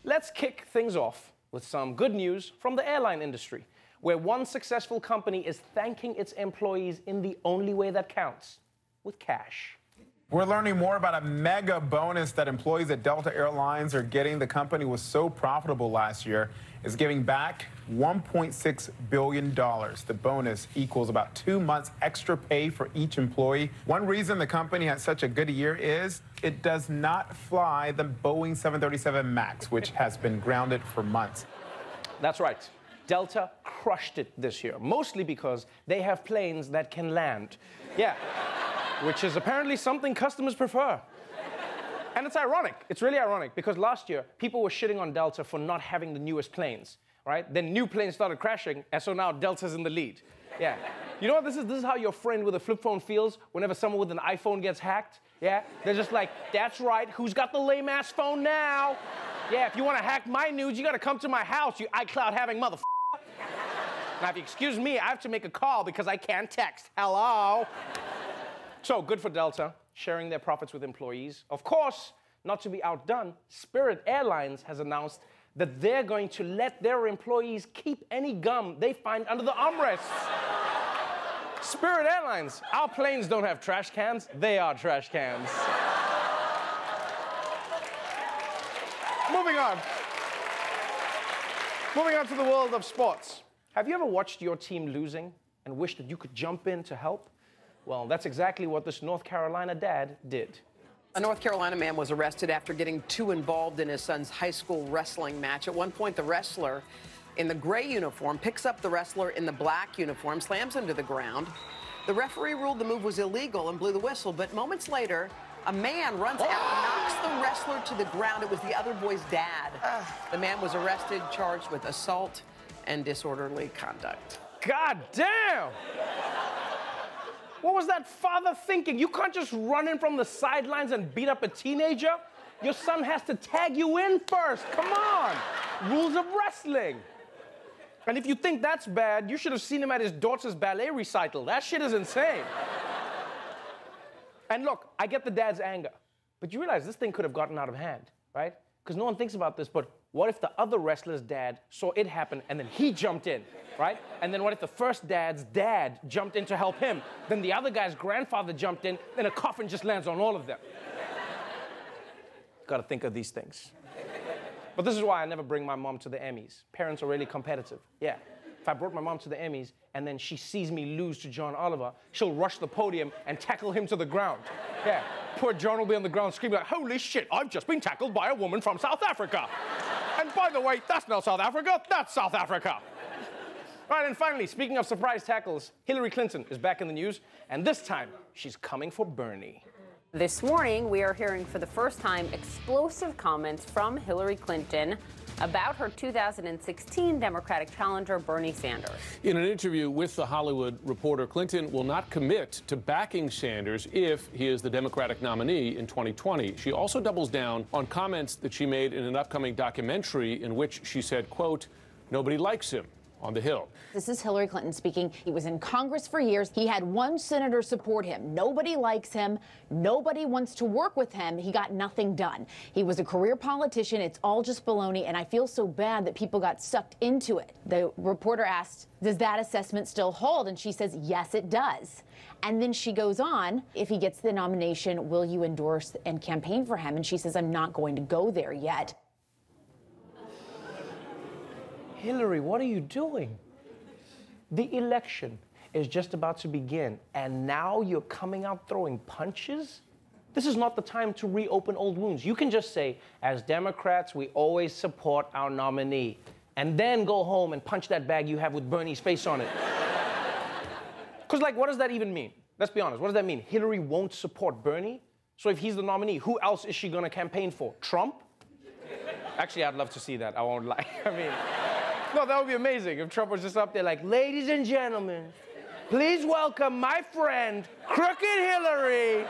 Let's kick things off with some good news from the airline industry, where one successful company is thanking its employees in the only way that counts, with cash. We're learning more about a mega bonus that employees at Delta Airlines are getting. The company was so profitable last year, is giving back $1.6 billion. The bonus equals about 2 months extra pay for each employee. One reason the company had such a good year is it does not fly the Boeing 737 MAX, which has been grounded for months. That's right. Delta crushed it this year, mostly because they have planes that can land. Yeah. Which is apparently something customers prefer. And it's ironic. It's really ironic, because last year, people were shitting on Delta for not having the newest planes, right? Then new planes started crashing, and so now Delta's in the lead. Yeah. You know what this is? This is how your friend with a flip phone feels whenever someone with an iPhone gets hacked. Yeah? They're just like, that's right, who's got the lame-ass phone now? Yeah, if you want to hack my nudes, you got to come to my house, you iCloud-having motherfucker. Now, if you excuse me, I have to make a call because I can't text. Hello? So, good for Delta, sharing their profits with employees. Of course, not to be outdone, Spirit Airlines has announced that they're going to let their employees keep any gum they find under the armrests. Spirit Airlines, our planes don't have trash cans, they are trash cans. Moving on. Moving on to the world of sports. Have you ever watched your team losing and wished that you could jump in to help? Well, that's exactly what this North Carolina dad did. A North Carolina man was arrested after getting too involved in his son's high school wrestling match. At one point, the wrestler in the gray uniform picks up the wrestler in the black uniform, slams him to the ground. The referee ruled the move was illegal and blew the whistle, but moments later, a man runs out and knocks the wrestler to the ground. It was the other boy's dad. The man was arrested, charged with assault and disorderly conduct. God damn! What was that father thinking? You can't just run in from the sidelines and beat up a teenager. Your son has to tag you in first. Come on. Rules of wrestling. And if you think that's bad, you should have seen him at his daughter's ballet recital. That shit is insane. And look, I get the dad's anger, but you realize this thing could have gotten out of hand, right? Because no one thinks about this, but what if the other wrestler's dad saw it happen and then he jumped in, right? And then what if the first dad's dad jumped in to help him? Then the other guy's grandfather jumped in, then a coffin just lands on all of them. Gotta think of these things. But this is why I never bring my mom to the Emmys. Parents are really competitive. Yeah. If I brought my mom to the Emmys and then she sees me lose to John Oliver, she'll rush the podium and tackle him to the ground. Yeah. Poor John will be on the ground screaming like, holy shit, I've just been tackled by a woman from South Africa. And by the way, that's not South Africa, that's South Africa. Right, and finally, speaking of surprise tackles, Hillary Clinton is back in the news, and this time, she's coming for Bernie. This morning, we are hearing for the first time explosive comments from Hillary Clinton about her 2016 Democratic challenger, Bernie Sanders. In an interview with The Hollywood Reporter, Clinton will not commit to backing Sanders if he is the Democratic nominee in 2020. She also doubles down on comments that she made in an upcoming documentary in which she said, quote, nobody likes him on the Hill. This is Hillary Clinton speaking. He was in Congress for years. He had one senator support him. Nobody likes him. Nobody wants to work with him. He got nothing done. He was a career politician. It's all just baloney, and I feel so bad that people got sucked into it. The reporter asked, does that assessment still hold? And she says, yes, it does. And then she goes on, if he gets the nomination, will you endorse and campaign for him? And she says, I'm not going to go there yet. Hillary, what are you doing? The election is just about to begin, and now you're coming out throwing punches? This is not the time to reopen old wounds. You can just say, as Democrats, we always support our nominee, and then go home and punch that bag you have with Bernie's face on it. Because, like, what does that even mean? Let's be honest, what does that mean? Hillary won't support Bernie? So if he's the nominee, who else is she going to campaign for? Trump? Actually, I'd love to see that. I won't lie. I mean... No, that would be amazing if Trump was just up there like, ladies and gentlemen, please welcome my friend, Crooked Hillary.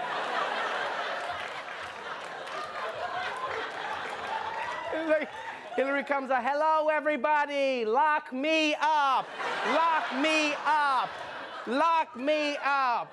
Like, Hillary comes out, hello, everybody, lock me up, lock me up, lock me up.